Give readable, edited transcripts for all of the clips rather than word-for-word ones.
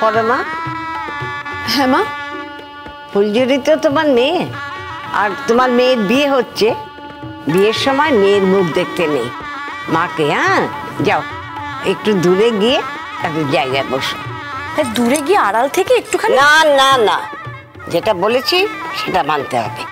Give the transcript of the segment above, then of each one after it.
পরমা। হ্যাঁ মা। ফুলঝুরি তো তোমার মেয়ে, আর তোমার মেয়ের বিয়ে হচ্ছে। বিয়ের সময় মেয়ের মুখ দেখতে নেই মাকে। হ্যাঁ, যাও একটু দূরে গিয়ে একটা জায়গায় বসো। দূরে গিয়ে আড়াল থেকে একটুখানি? না না না, যেটা বলেছি সেটা মানতে হবে।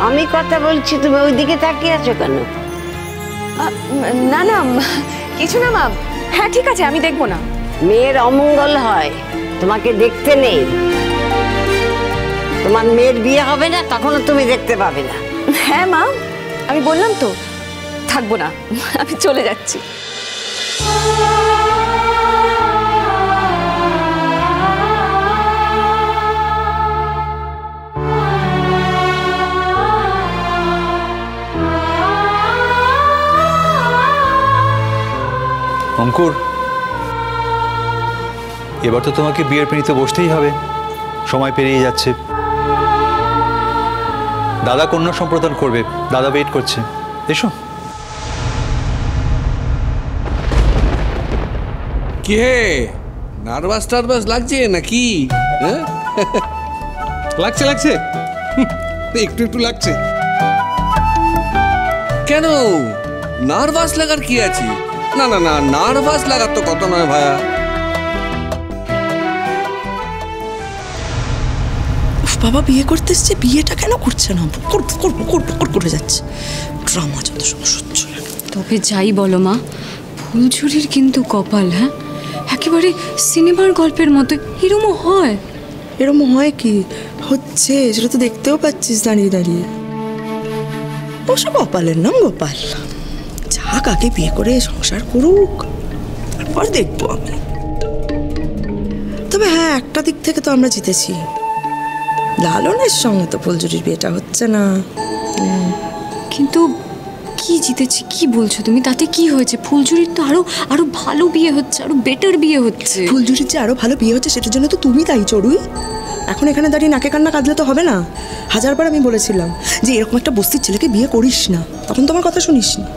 আমি কথা বলছি, তুমি ওইদিকে তাকিয়ে আছো কেন? না না কিছু না মা। হ্যাঁ ঠিক আছে, আমি দেখবো না। মেয়ের অমঙ্গল হয়, তোমাকে দেখতে নেই। তোমার মেয়ের বিয়ে হবে না, তখনও তুমি দেখতে পাবে না। হ্যাঁ মা, আমি বললাম তো থাকবো না, আমি চলে যাচ্ছি। অঙ্কুর, এবার তো তোমাকে বিয়ের পিঁড়িতে বসতেই হবে। সময় পেরিয়ে যাচ্ছে। দাদা কন্যা সম্প্রদান করবে, দাদা ওয়েট করছে। এসো। কি হে, নার্ভাস টার্ভাস লাগছে নাকি? হ্যাঁ লাগছে লাগছে, একটু একটু লাগছে। কেন নার্ভাস লাগার কি আছে? না না না, নার্ভাস লাগার তো কত নয় ভাইয়া। বাবা বিয়ে করতে এসছে, বিয়েটা কেন করছে না? করে যাচ্ছে। ড্রামা যত সময় সহ্য লাগে। তবে যাই বলো মা, ফুলঝুরির কিন্তু কপাল, হ্যাঁ একেবারে সিনেমার গল্পের মতো। এরমও হয়? এরম হয় কি হচ্ছে সেটা তো দেখতেও পাচ্ছিস দাঁড়িয়ে দাঁড়িয়ে। অবশ্য গোপালের নাম গোপাল, যাক আগে বিয়ে করে সংসার করুক, তারপর দেখবো আমি। তবে হ্যাঁ, একটা দিক থেকে তো আমরা জিতেছি। লালনের সঙ্গে তো ফুলঝুরির বিয়েটা হচ্ছে না। কিন্তু কি জিতেছি কি বলছো তুমি? তাতে কি হয়েছে? ফুলঝুরির তো আরো আরো ভালো বিয়ে হচ্ছে, আরো বেটার বিয়ে হচ্ছে। ফুলঝুরির যে আরো ভালো বিয়ে হচ্ছে সেটার জন্য তো তুমি দায়ী চড়ুই। এখন এখানে দাঁড়িয়ে নাকে কান্না কাঁদলে তো হবে না। হাজারবার আমি বলেছিলাম যে এরকম একটা বস্তির ছেলেকে বিয়ে করিস না, তখন তো আমার কথা শুনিস না।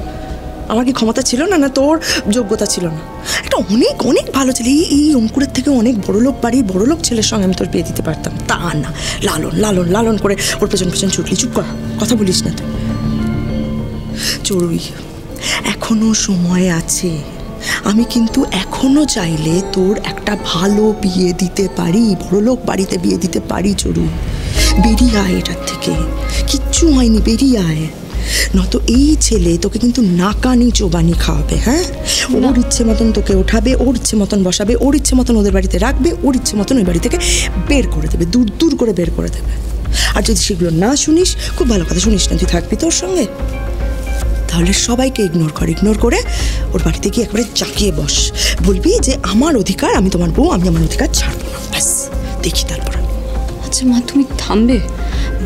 আমার কি ক্ষমতা ছিল না, না তোর যোগ্যতা ছিল না? একটা অনেক অনেক ভালো ছেলে, এই অঙ্কুরের থেকে অনেক বড়লোক বাড়ির বড়লোক ছেলের সঙ্গে আমি তোর বিয়ে দিতে পারতাম। তা না, লালন লালন লালন করে ওর পেছন পেছন ছুটলি। চুপ কর, কথা বলিস না তুই। চড়ুই, এখনো সময় আছে। আমি কিন্তু এখনো চাইলে তোর একটা ভালো বিয়ে দিতে পারি, বড়লোক বাড়িতে বিয়ে দিতে পারি। চড়ুই, বেরিয়ে আয় এটার থেকে, কিচ্ছু হয়নি, বেরিয়ে আয়। নয়তো এই ছেলে তোকে কিন্তু নাকানি চোবানি খাওয়াবে। হ্যাঁ, ওর ইচ্ছে মতন তোকে ওঠাবে, ওর ইচ্ছে মতন বসাবে, ওর ইচ্ছে মতন ওদের বাড়িতে রাখবে, ওর ইচ্ছে মতন ওই বাড়ি থেকে বের করে দেবে, দূর দূর করে বের করে দেবে। আর যদি সেগুলো না শুনিস, খুব ভালো কথা, শুনিস না, তুই থাকবি তোর সঙ্গে, তাহলে সবাইকে ইগনোর কর। ইগনোর করে ওর বাড়িতে গিয়ে একবারে চাকিয়ে বস, বলবি যে আমার অধিকার, আমি তোমার বউ, আমি আমার অধিকার ছাড়বো না। ব্যাস, দেখি তারপর। আচ্ছা মা, তুমি থামবে?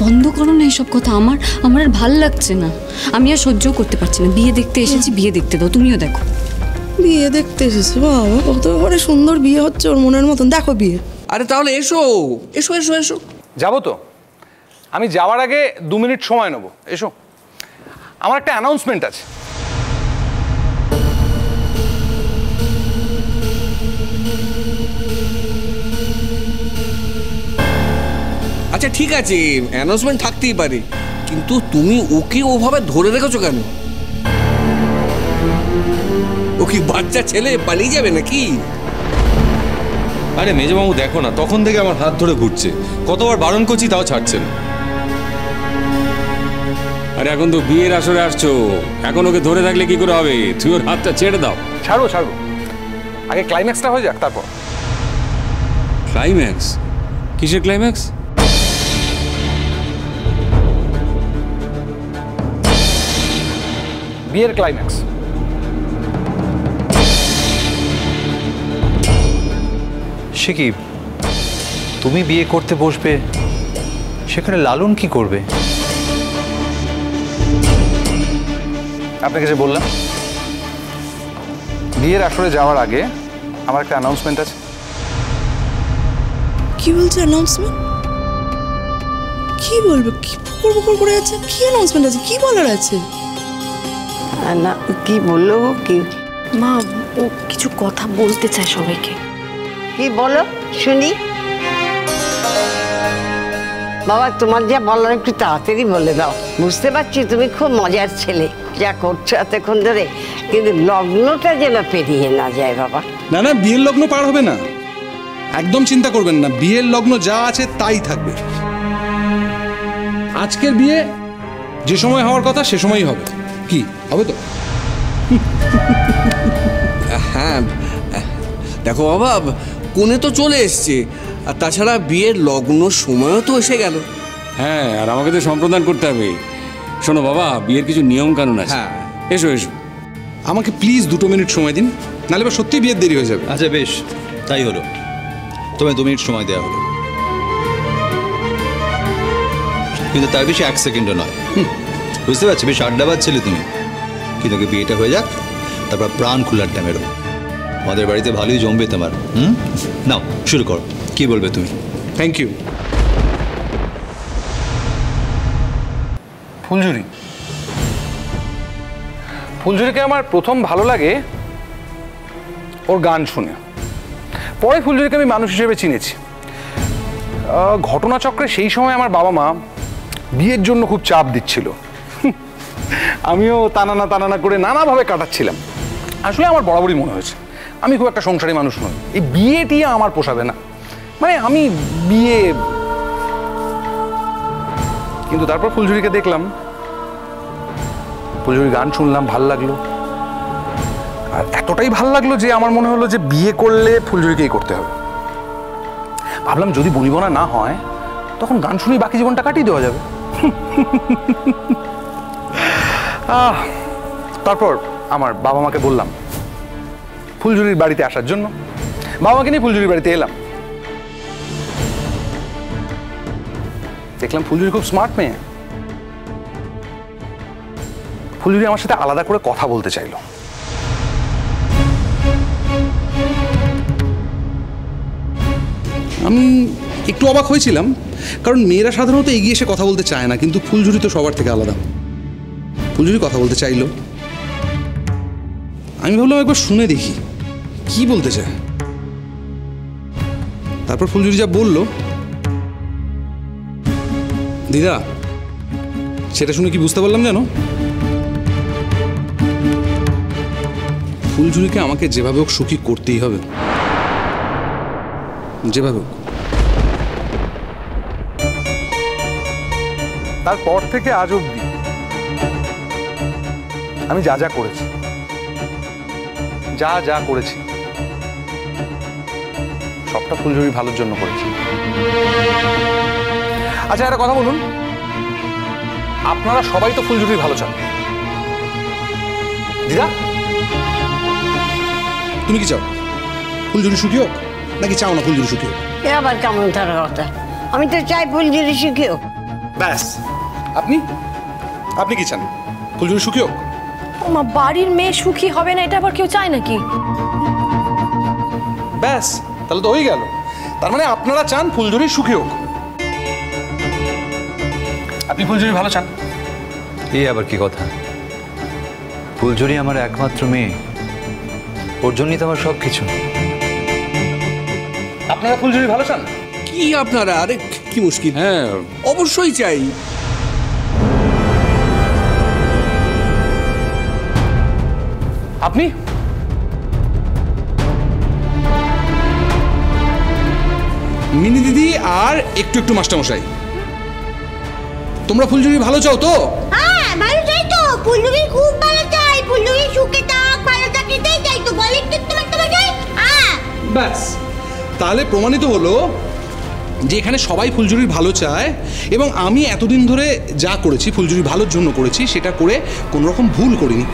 বন্ধ করো না এইসব কথা। আমার আর ভাল লাগছে না, আমি আর সহ্য করতে পারছি না। বিয়ে দেখতে এসেছি, বিয়ে দেখতে দাও। তুমিও দেখো। বিয়ে দেখতে এসেছে বাবা, কত করে সুন্দর বিয়ে হচ্ছে ওর মনের মতন। দেখো বিয়ে। আরে তাহলে এসো এসো এসো এসো। যাবো তো, আমি যাওয়ার আগে 2 মিনিট সময় নেবো। এসো, আমার একটা অ্যানাউন্সমেন্ট আছে। আচ্ছা ঠিক আছে, অ্যানাউন্সমেন্ট থাকতেই পারে, কিন্তু তুমি ওকে ওভাবে ধরে রেখেছো কেন? ও কি বাচ্চা ছেলে, পালিয়ে যাবে নাকি? আরে মেজবাবু দেখো না, তখন থেকে আমার হাত ধরে ঘুরছে, কতবার বারণ করছি তাও ছাড়ছেন। আরে এখন তো বিয়ের আসরে আসছো, এখন ওকে ধরে থাকলে কি করে হবে? তুই ওর হাতটা ছেড়ে দাও। ছাড়বো ছাড়বো, আগে ক্লাইম্যাক্সটা হয়ে যাক তারপর। ক্লাইম্যাক্স? কিসের ক্লাইম্যাক্স? বিয়ের ক্লাইম্যাক্স। সে কি, তুমি বিয়ে করতে বসবে, সেখানে লালন কি করবে? আপনাকে যে বললাম বিয়ের আসরে যাওয়ার আগে আমার একটা অ্যানাউন্সমেন্ট আছে। কি বলছে অ্যানাউন্সমেন্ট? কি বলবে? কি বকর করে আছে? কি অ্যানাউন্সমেন্ট আছে? কি বলার আছে? না কি বললো কি? মা ও কিছু কথা বলতে চায় সবাইকে। কি বলো শুনি। বাবা তোমার যা বলার একটু তাড়াতাড়ি বলে দাও। বুঝতে পারছি তুমি খুব মজার ছেলে, যা করছো এতক্ষণ ধরে, কিন্তু লগ্নটা যেন পেরিয়ে না যায় বাবা। না না, বিয়ের লগ্ন পার হবে না, একদম চিন্তা করবেন না। বিয়ের লগ্ন যা আছে তাই থাকবে। আজকের বিয়ে যে সময় হওয়ার কথা সে সময়ই হবে। কি হবে তো? হ্যাঁ দেখো বাবা, কোণে তো চলে এসছে, আর তাছাড়া বিয়ের লগ্ন সময়ও তো এসে গেল। হ্যাঁ, আর আমাকে তো সম্প্রদান করতে হবে। শোনো বাবা, বিয়ের কিছু নিয়ম কানুন আছে। হ্যাঁ। এসো এসো। আমাকে প্লিজ 2 মিনিট সময় দিন, নাহলে এবার সত্যিই বিয়ের দেরি হয়ে যাবে। আচ্ছা বেশ, তাই হলো, তোমায় 2 মিনিট সময় দেওয়া হলো, কিন্তু তার বেশি 1 সেকেন্ডও নয়। বুঝতে পারছি বেশ আড্ডাবাজ ছেলে তুমি, কিন্তু বিয়েটা হয়ে যাক, তারপর প্রাণ খোলার টাইমেরও আমাদের বাড়িতে ভালোই জমবে তোমার। নাও শুরু করো, কি বলবে তুমি? Thank you. ফুলঝুরি, ফুলঝুরিকে আমার প্রথম ভালো লাগে ওর গান শুনে। পরে ফুলঝুরিকে আমি মানুষ হিসেবে চিনেছি। ঘটনাচক্রে সেই সময় আমার বাবা মা বিয়ের জন্য খুব চাপ দিচ্ছিল। আমিও তানানা করে নানাভাবে কাটাচ্ছিলাম। আসলে আমার বরাবরই মনে হয়েছে আমি খুব একটা সংসারী মানুষ নই, এই বিয়েটি আমার পোষাবে না। মানে আমি বিয়ে, কিন্তু তারপর ফুলঝুরিকে দেখলাম, ফুলঝুরি গান শুনলাম, ভাল লাগলো। আর এতটাই ভাল লাগলো যে আমার মনে হলো যে বিয়ে করলে ফুলঝুরিকেই করতে হবে। ভাবলাম যদি বনিবনা না হয় তখন গান শুনেই বাকি জীবনটা কাটিয়ে দেওয়া যাবে। তারপর আমার বাবা মাকে বললাম ফুলঝুরির বাড়িতে আসার জন্য। বাবা মাকে নিয়ে ফুলঝুরির বাড়িতে এলাম। দেখলাম ফুলঝুরি খুব স্মার্ট মেয়ে। ফুলঝুরি আমার সাথে আলাদা করে কথা বলতে চাইলো। আমি একটু অবাক হয়েছিলাম, কারণ মেয়েরা সাধারণত এগিয়ে এসে কথা বলতে চায় না, কিন্তু ফুলঝুরি তো সবার থেকে আলাদা। ফুলঝুরি কথা বলতে চাইলো। আমি ভাবলাম একবার শুনে দেখি কি বলতে চায়। তারপর ফুলঝুরি যা বলল, দিদা সেটা শুনে কি বুঝতে পারলাম জানো? ফুলঝুরিকে আমাকে যেভাবে হোক সুখী করতেই হবে, যেভাবে হোক। তারপর থেকে আজ অব্দি আমি যা যা করেছি, যা করেছি সবটা ফুলঝুরি ভালোর জন্য করেছি। আচ্ছা একটা কথা বলুন, আপনারা সবাই তো ফুলঝুরির ভালো চান, দিদা তুমি কি চাও ফুলঝুরি সুখী হোক, নাকি চাও না ফুলঝুরি সুখী হোক? এ আবার কেমন তার কথা? আমি তো চাই ফুলঝুরি সুখী হোক। ব্যাস, আপনি কি চান ফুলঝুরি সুখী হোক? মা, বাড়ির মেয়ে সুখী হবে না এটা আবার কেউ চায় নাকি? ব্যাস, তাহলে তো হয়ে গেল। তার মানে আপনারা চান ফুলঝুরি সুখী হোক, আপনি ফুলঝুরি ভালো চান। এই আবার কি কথা? ফুলঝুরি আমার একমাত্র মেয়ে, ওর জন্যই তো আমার সব কিছু। আপনারা ফুলঝুরি ভালো চান? কি আপনারা, আরে কি মুশকিল। হ্যাঁ, অবশ্যই চাই। আপনি মিনি দিদি আর একটু একটু মাস্টারমশাই, তোমরা ফুলঝুরি ভালো চাও তো? হ্যাঁ ভালো চাই তো, ফুলঝুরি খুব ভালো চাই, ফুলঝুরি সুখে থাক, ভালো থাক, এটাই চাই তো। বলে একটু তোমার চাই। হ্যাঁ ব্যাস, তাহলে প্রমাণিত হলো যে এখানে সবাই ফুলঝুরির ভালো চায়, এবং আমি এতদিন ধরে যা করেছি ফুলঝুরির ভালোর জন্য করেছি, সেটা করে কোনো রকম ভুল করিনি।